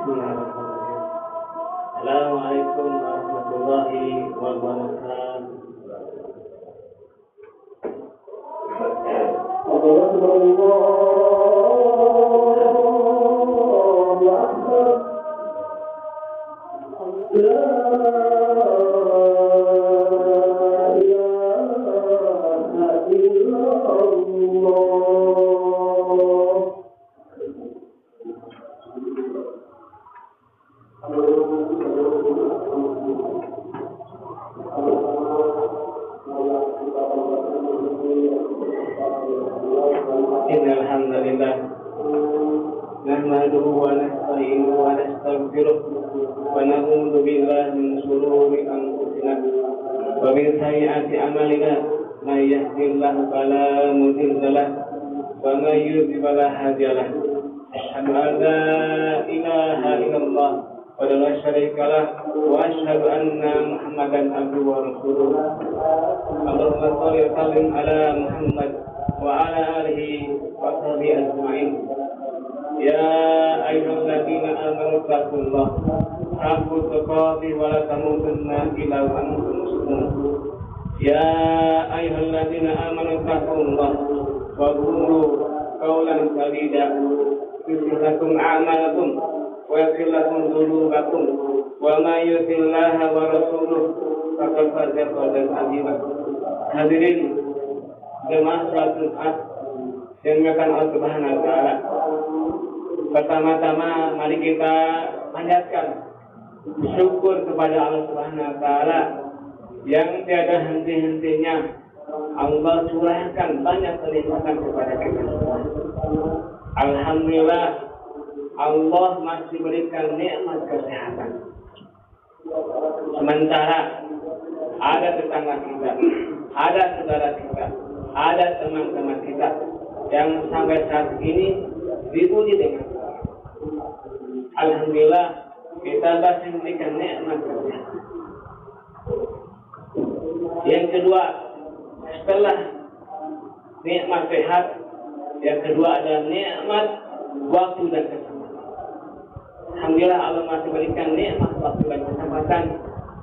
Bismillahirrahmanirrahim. Assalamualaikum warahmatullahi wabarakatuh. Innalhamdulillah nahmaduhu wa nasta'inuhu wa nastaghfiruh wa na'udzu billahi min shururi anfusina wa min sayyiati a'malina may yahdihillahu fala mudilla lahu wa may yudlil fala hadiya lahu asyhadu an la ilaha illallah wa la syarika lahu wa asyhadu anna muhammadan abduhu wa rasuluh. Allahumma shalli wa sallim ala Muhammad wa ala alihi wa sahbihi ajma'in. Ya ayyuhalladzina amanu taqullaha haqqa tuqatih wa la tamutunna illa wa antum muslimun. Ya ayyuhalladzina amanu taqullaha wa qulu qawlan sadida yuslih lakum a'malakum wa yaghfir lakum dhunubakum wa may yuti'illah wa rasuluhu faqad faza fawzan 'azima. Hadirin jemaah salat Jumat yang dimuliakan Allah Subhanahu wa taala. Pertama-tama mari kita panjatkan syukur kepada Allah Subhanahu wa taala yang tiada henti-hentinya Allah curahkan banyak kenikmatan kepada kita. Alhamdulillah Allah masih berikan nikmat kesehatan. Sementara ada tetangga kita, ada saudara kita, ada teman-teman kita yang sampai saat ini diuji dengan alhamdulillah kita masih memberikan nikmat kesehatan. Yang kedua, setelah nikmat sehat, yang kedua adalah nikmat waktu dan kesempatan. Alhamdulillah Allah masih berikan nikmat waktu dan kesempatan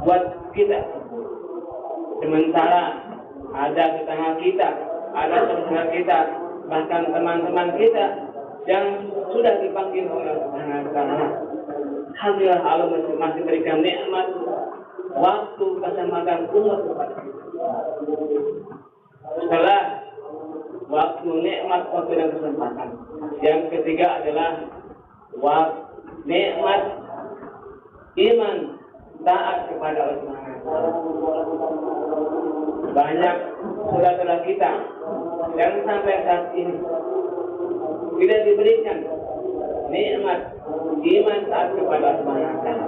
buat kita. Sementara ada tetangga kita, ada saudara kita, bahkan teman-teman kita yang sudah dipanggil oleh Allah Subhanahu wa taala. Alhamdulillah Allah masih berikan nikmat waktu kesempatan umur kepada kita. Setelah waktu nikmat waktu dan kesempatan, yang ketiga adalah nikmat iman taat kepada Allah Subhanahu wa taala. Banyak saudara kita yang sampai saat ini tidak diberikan nikmat iman taat kepada Allah Subhanahu wa taala.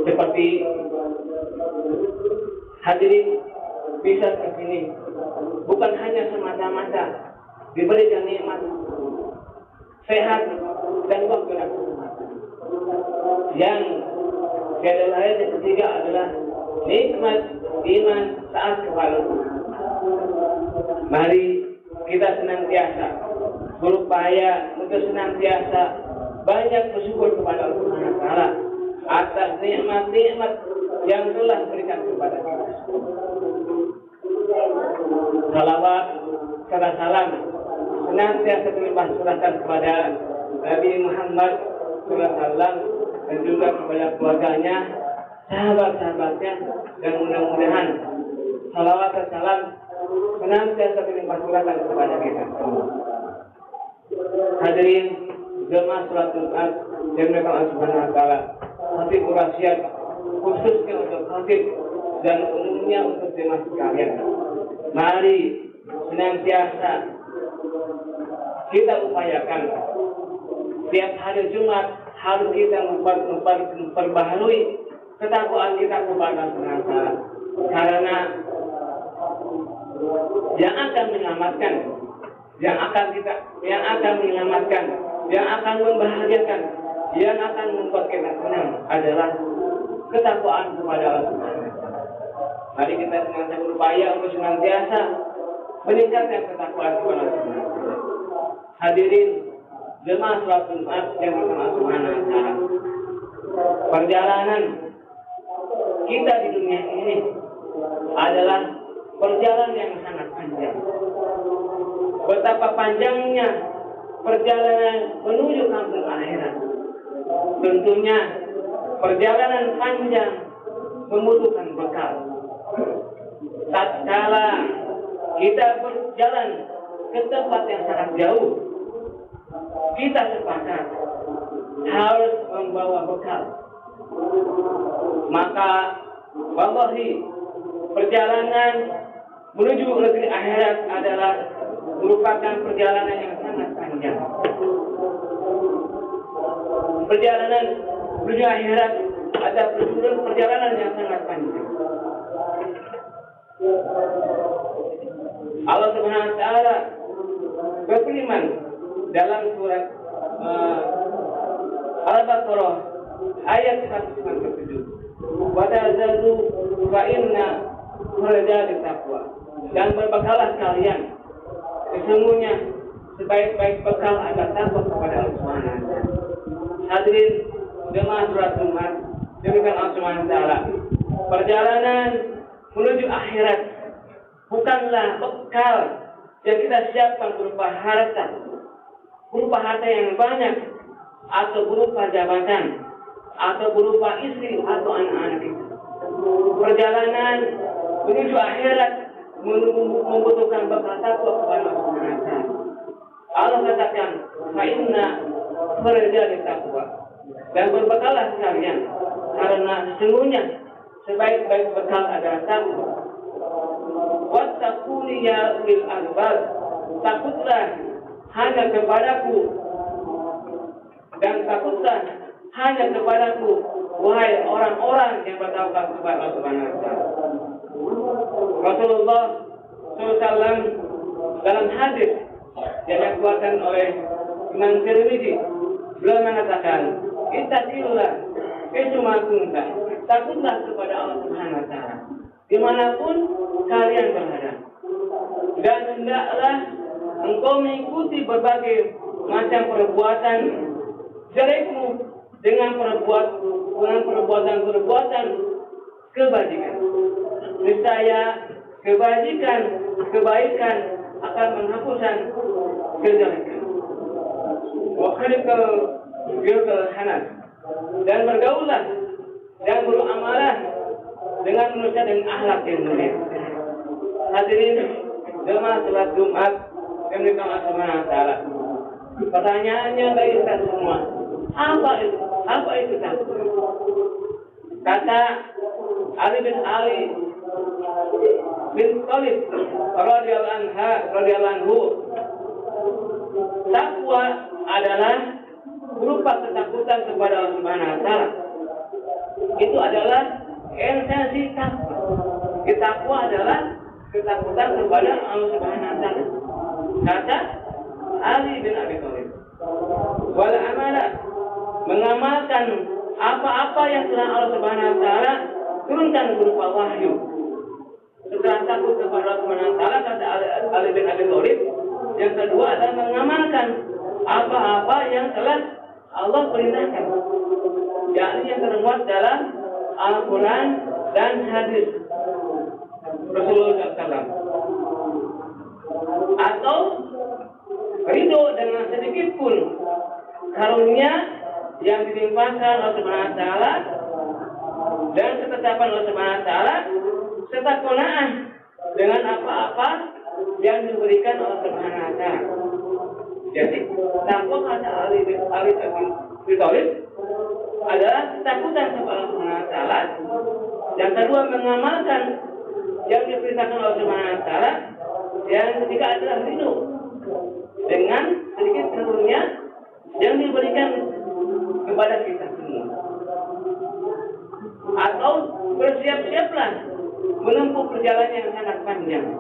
Seperti hadirin bisa ke sini bukan hanya semata-mata diberikan nikmat sehat dan waktu dan kesempatan. Yang tiada lain yang ketiga adalah nikmat iman taat kepada Allah. Mari kita senantiasa berupaya untuk senantiasa banyak bersyukur kepada Allah Subhanahu wa taala atas nikmat-nikmat yang telah diberikan kepada kita. Salawat serta salam senantiasa terlimpah curahkan kepada Nabi Muhammad SAW dan juga kepada keluarganya, sahabat-sahabatnya, dan mudah-mudahan salawat dan salam senantiasa terlimpah curahkan kepada kita. Hadirin jemaah salat Jumat yang dimuliakan Allah Subhanahu wa taala, khatib wasiat khususnya untuk khatib dan umumnya untuk jemaah sekalian. Mari senantiasa kita upayakan setiap hari Jumat harus kita memperbaharui ketakwaan kita kepada Allah Subhanahu wa taala. Karena yang akan menyelamatkan, yang akan menyelamatkan, yang akan membahagiakan, yang akan membuat kita senang adalah ketakwaan kepada Allah Subhanahu wa taala. Mari kita senantiasa berupaya untuk senantiasa meningkatkan ketakwaan kepada Allah Subhanahu wa taala. Hadirin jemaah sholat Jumat yang Allah Subhanahu wa taala. Perjalanan kita di dunia ini adalah perjalanan yang sangat panjang. Betapa panjangnya perjalanan menuju kampung akhirat. Tentunya perjalanan panjang membutuhkan bekal. Tatkala kita berjalan ke tempat yang sangat jauh, kita sepakat harus membawa bekal. Maka wallahi perjalanan menuju negeri akhirat adalah merupakan perjalanan yang sangat panjang. Perjalanan menuju akhirat ada perjalanan yang sangat panjang. Allah Subhanahu wa taala berfirman dalam surat Al-Baqarah ayat 197. Wa ta'zadu fa inna khurajat taqwa. Dan berbekalah kalian, sesungguhnya sebaik-baik bekal adalah takwa kepada Allah Subhanahu wa taala. Hadirin jemaah sholat Jumat, demikian Allah Subhanahu wa taala. Perjalanan menuju akhirat bukanlah bekal yang kita siapkan berupa harta yang banyak, atau berupa jabatan, atau berupa istri atau anak-anak kita. Perjalanan menuju akhirat membutuhkan bekal takwa kepada Allah Subhanahu wa taala. Allah katakan, "Fa inna khurajat taqwa." Dan berbekalah kalian, karena sesungguhnya sebaik-baik bekal adalah takwa. Wattaquni ya ulil albab. Takutlah hanya kepadaku, dan takutlah hanya kepadaku, wahai orang-orang yang bertawakal kepada Allah Subhanahu wa taala. Rasulullah SAW dalam hadis yang dikeluarkan oleh Imam Tirmidzi, beliau mengatakan, "Ittaqillah ma kunta." Takutlah kepada Allah Subhanahu wa taala dimanapun kalian berada, dan hendaklah engkau mengikuti berbagai macam perbuatan jelekmu dengan perbuatan kebajikan. Niscaya kebaikan akan menghapuskan kejelekan. Wa khaliqal bil hanas. Dan bergaullah dan beramalah dengan manusia dengan akhlak yang mulia. Hadirin jemaah salat Jumat yang dimuliakan Allah Subhanahu wa taala. Pertanyaannya bagi kita semua, apa itu takwa? Kata Ali bin Thalib radhiyallahu anhu, takwa adalah berupa ketakutan kepada Allah Subhanahu wa taala. Itu adalah esensi takwa. Takwa adalah ketakutan kepada Allah Subhanahu wa taala. Kata Ali bin Abi Thalib, wal amalah, mengamalkan apa-apa yang telah Allah Subhanahu wa taala turunkan berupa wahyu. Setelah takut kepada Allah Subhanahu wa taala, kata Ali bin Abi Thalib, yang kedua adalah mengamalkan apa-apa yang telah Allah perintahkan, yakni yang termuat dalam Al-Quran dan hadis Rasulullah SAW. Atau ridho dengan sedikit pun karunia yang dilimpahkan Allah Subhanahu wa taala dan ketetapan Allah Subhanahu wa taala, serta qanaah dengan apa-apa yang diberikan Allah Subhanahu wa taala. Jadi takwa kata Ali bin Thalib adalah ketakutan kepada Allah Subhanahu wa taala. Yang kedua, mengamalkan yang diperintahkan Allah Subhanahu wa taala. Yang ketiga adalah ridho dengan sedikit karunia yang diberikan kepada kita semua. Atau bersiap-siaplah menempuh perjalanan yang sangat panjang.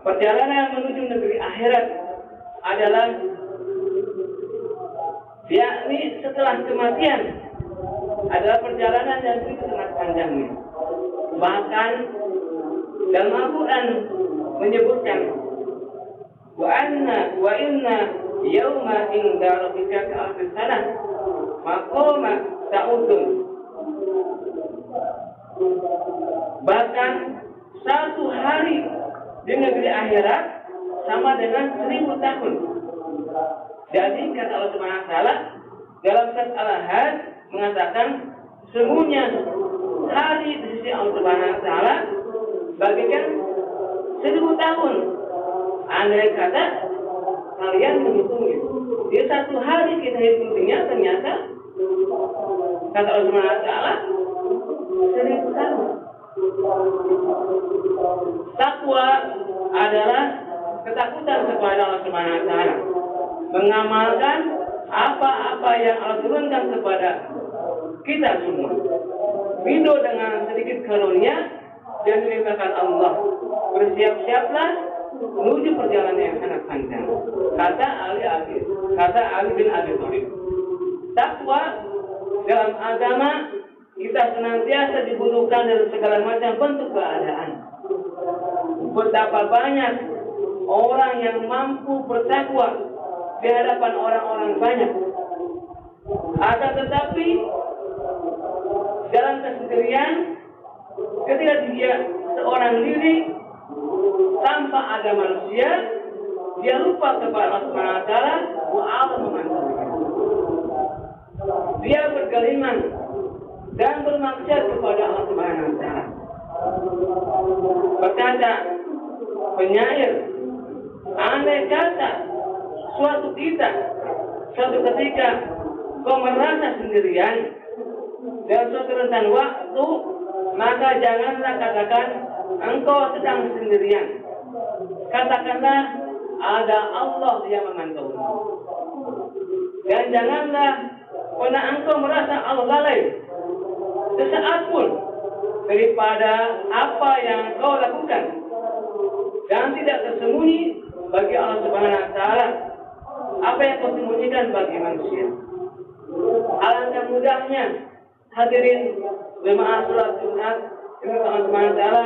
Perjalanan menuju negeri akhirat adalah yakni setelah kematian adalah perjalanan yang begitu sangat panjangnya. Bahkan dalam Al-Quran menyebutkan wa inna yauma inda rabbika ka'alfi sanah maqama ta'udun. Bahkan satu hari di negeri akhirat sama dengan 1000 tahun. Jadi kata Allah Subhanahu wa taala dalam surat Al-Ahzab mengatakan sesungguhnya hari di sisi Allah Subhanahu wa taala bagaikan 1000 tahun. Andai kata kalian menghitungnya, di satu hari kita hitungnya ternyata kata Allah Subhanahu wa taala 1000 tahun. Takwa adalah ketakutan kepada Allah Subhanahu wa taala, mengamalkan apa-apa yang Allah turunkan kepada kita semua. Ridho dengan sedikit karunia dan dimintakan Allah. Bersiap-siaplah menuju perjalanan yang sangat panjang. Kata Ali bin Abi Thalib. Takwa dalam agama kita senantiasa dibutuhkan dalam segala macam bentuk keadaan. Betapa banyak orang yang mampu bertakwa di hadapan orang-orang banyak. Akan tetapi dalam kesendirian, ketika dia seorang diri tanpa ada manusia, dia lupa kepada Allah Subhanahu wa taala wa Allah memantaunya. Dia bergeliman dan bermaksiat kepada Allah Subhanahu wa taala. Berkata penyair, andai kata suatu ketika kau merasa sendirian dalam suatu rentan waktu, maka janganlah katakan engkau sedang sendirian. Katakanlah ada Allah yang memantaumu. Dan janganlah pernah engkau merasa Allah lalai sesaat pun daripada apa yang kau lakukan. Dan tidak tersembunyi bagi Allah Subhanahu wa taala apa yang kau sembunyikan bagi manusia. Alangkah mudahnya hadirin jemaah salat Jumat ini Allah Subhanahu wa taala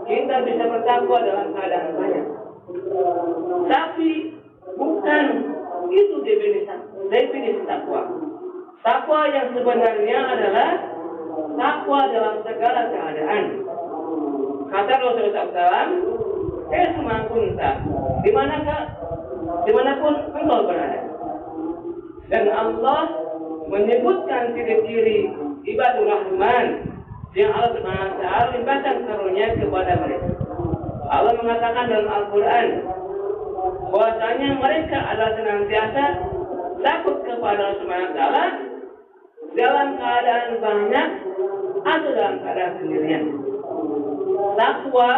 kita bisa bertakwa dalam keadaan banyak. Tapi bukan itu definisi takwa. Takwa yang sebenarnya adalah takwa dalam segala keadaan. Kata Rasulullah SAW, semangunta, dimanapun engkau berada. Dan Allah menyebutkan ciri-ciri ibadur Rahman yang Allah Subhanahu wa taala limpahkan karunia kepada mereka. Allah mengatakan dalam Al-Quran bahwasanya mereka adalah senantiasa takut kepada Allah Subhanahu wa taala dalam keadaan banyak atau dalam keadaan sendirian. Takwa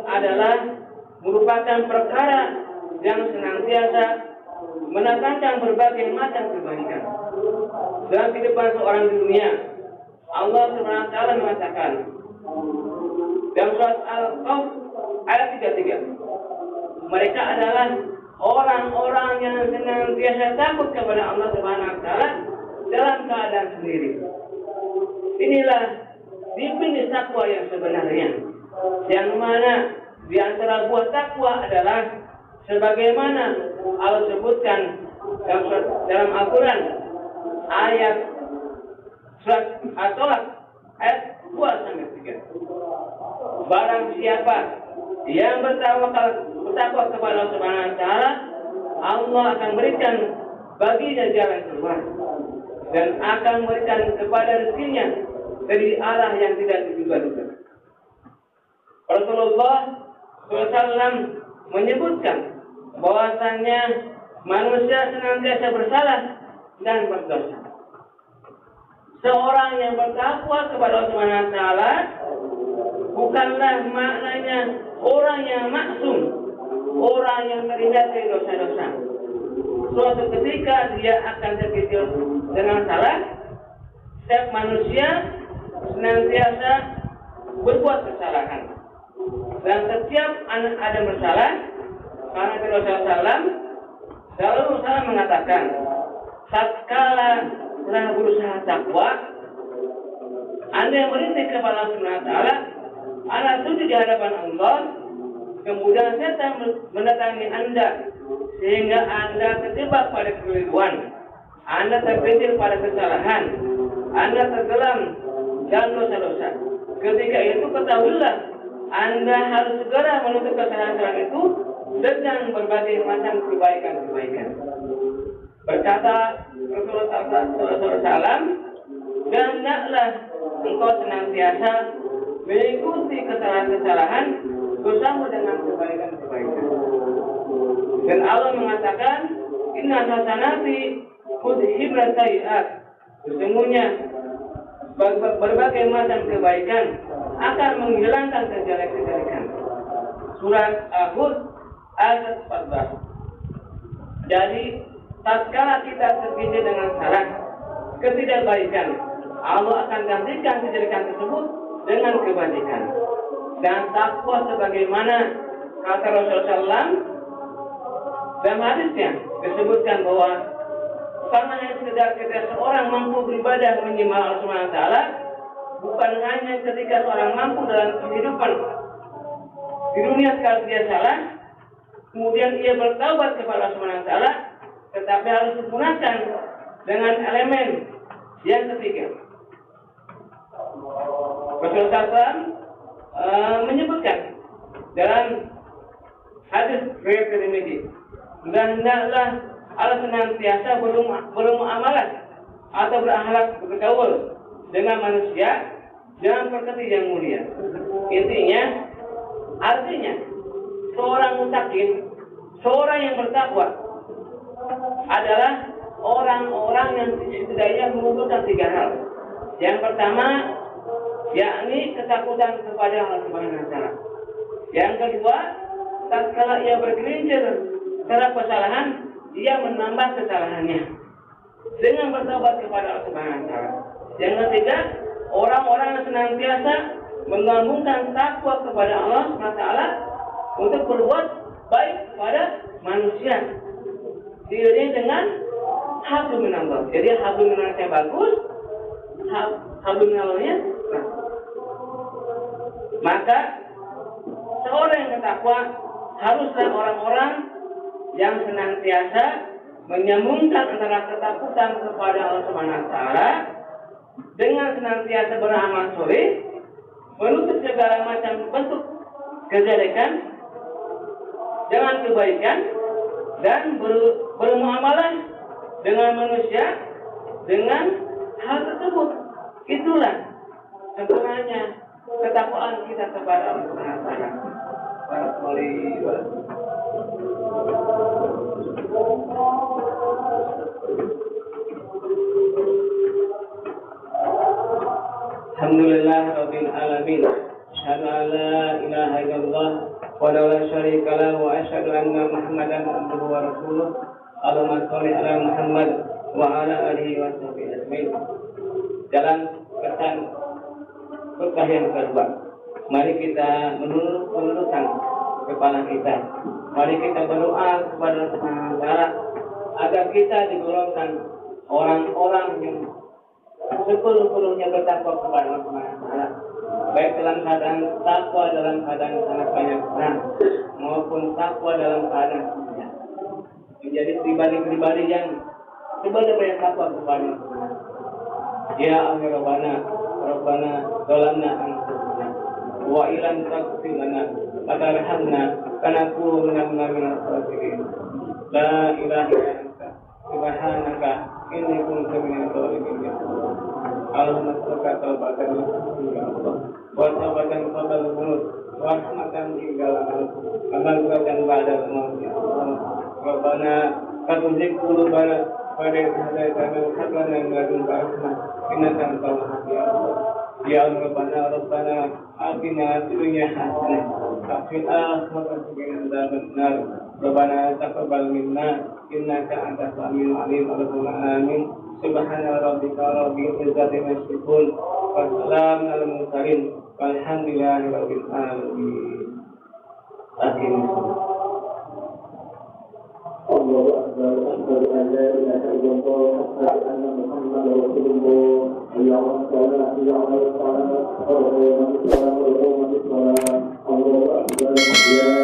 adalah merupakan perkara yang senantiasa mendatangkan berbagai macam kebaikan dalam kehidupan seorang di dunia. Allah Subhanahu wa taala mengatakan dalam surat Al-Qaf ayat 33, mereka adalah orang-orang yang senantiasa takut kepada Allah Subhanahu wa taala dalam keadaan sendiri. Inilah definisi takwa yang sebenarnya, yang mana di antara buah takwa adalah sebagaimana Allah sebutkan dalam Al-Quran ayat surat At-Tolak ayat 2-3. Barang siapa yang bertakwa kepada Allah Subhanahu wa taala, Allah akan berikan baginya jalan keluar dan akan memberikan kepada rezekinya dari arah yang tidak diduga-duga. Rasulullah SAW menyebutkan bahwasanya manusia senantiasa bersalah dan berdosa. Seorang yang bertakwa kepada Allah Subhanahu wa taala bukanlah maknanya orang yang maksum, orang yang terhindar dari dosa-dosa. Suatu ketika dia akan terkejut dengan salah. Setiap manusia senantiasa berbuat kesalahan. Dan setiap anak Adam bersalah. Karena Rasulullah SAW mengatakan, tatkala telah berusaha takwa, Anda yang merintih kepada Allah Subhanahu wa taala, Anda sujud di hadapan Allah, kemudian setan mendatangi Anda sehingga Anda terjebak pada kekeliruan, Anda tergelincir pada kesalahan, Anda tenggelam dalam dosa-dosa. Ketika itu ketahuilah Anda harus segera menutup kesalahan itu dengan berbagai macam kebaikan-kebaikan. Berkata Rasulullah SAW, dan hendaklah engkau senantiasa mengikuti kesalahan-kesalahan dosamu dengan kebaikan-kebaikan. Dan Allah mengatakan, Inna hasanati mudhibna sayyi'at. Sesungguhnya berbagai macam kebaikan akan menghilangkan kejelekan-kejelekan. Surat Al-Hud ayat 14. Jadi, tatkala kita tergelincir dengan salah, ketidakbaikan, Allah akan gantikan kejelekan tersebut dengan kebajikan. Dan takwa sebagaimana kata Rasulullah SAW dalam hadisnya disebutkan bahwa karena hanya sekedar ketika seorang mampu beribadah menyembah Allah Subhanahu wa taala, bukan hanya ketika seorang mampu dalam kehidupan di dunia sekali dia salah, kemudian ia bertaubat kepada Allah Subhanahu wa taala, tetapi harus digunakan dengan elemen yang ketiga. Rasulullah SAW menyebutkan dalam hadis riwayat Tirmidzi, dan hendaklah Allah senantiasa bermuamalah atau berakhlak bergaul dengan manusia dengan perkati yang mulia. Artinya seorang mutakin, seorang yang bertakwa adalah orang-orang yang setidaknya mengumpulkan 3 hal. Yang pertama, yakni ketakutan kepada Allah Subhanahu wa taala. Yang kedua, tatkala ia bergelincir terhadap kesalahan, ia menambah kesalahannya dengan bertobat kepada Allah Subhanahu wa taala. Yang ketiga, orang-orang yang senantiasa menggabungkan takwa kepada Allah Subhanahu wa taala untuk berbuat baik kepada manusia. Diiringi dengan hablum minallah. Jadi hablum minallahnya bagus, hablum minallahnya bagus. Maka seorang yang bertakwa haruslah orang-orang yang senantiasa menyambungkan antara ketakutan kepada Allah Subhanahu wa taala dengan senantiasa beramal soleh, menutup segala macam bentuk kejelekan dengan kebaikan, dan bermuamalah dengan manusia dengan hal tersebut. Itulah sebenarnya ketakwaan kita kepada Allah Subhanahu wa taala. Alhamdulillah rabbil alamin. Asyhadu an la ilaha illallah wa la syarika lahu wa asyhadu anna Muhammadan abduhu wa rasuluh. Allahumma shalli ala Muhammad wa ala alihi wa sahbihi ajmain. Dalam pesan khutbah yang kedua, mari kita menundukkan kepala kita. Mari kita berdoa kepada Allah Subhanahu wa taala agar kita digolongkan orang-orang yang sepenuhnya bertakwa kepada Allah Subhanahu wa taala, baik dalam keadaan takwa dalam keadaan sangat banyak perang maupun takwa dalam keadaan tidak. Menjadi pribadi-pribadi yang sebenarnya takwa kepada Allah. Ya Rabbana zalamna anfusana wa illam taghfir lana wa tarhamna lanakunanna minal khasirin. La ilaha illa anta subhanaka inni kuntu minadh dhalimin. Allahumma salli taubatan ya Allah wa taubatan qabla al-maut wa rahmatan hinggal al-maut amalkan ba'da al-maut ya Allah. Rabbana qadzik qulubana wa la tahzan hablana min ladunka rahmah innaka antal wahhab ya Allah. Ya Rabbana atina fid dunya hasanah wa fil akhirati hasanah. Rabbana taqabbal minna innaka antas samiul alim. Allahumma amin. Subhana rabbika rabbil izzati amma yasifun wa salamun alal mursalin walhamdulillahi rabbil alamin. Amin. Allahu akbar. Asyhadu an la ilaha illallah wa asyhadu anna Muhammadar rasulullah. Ya Allah, ya Allah, Allahu akbar.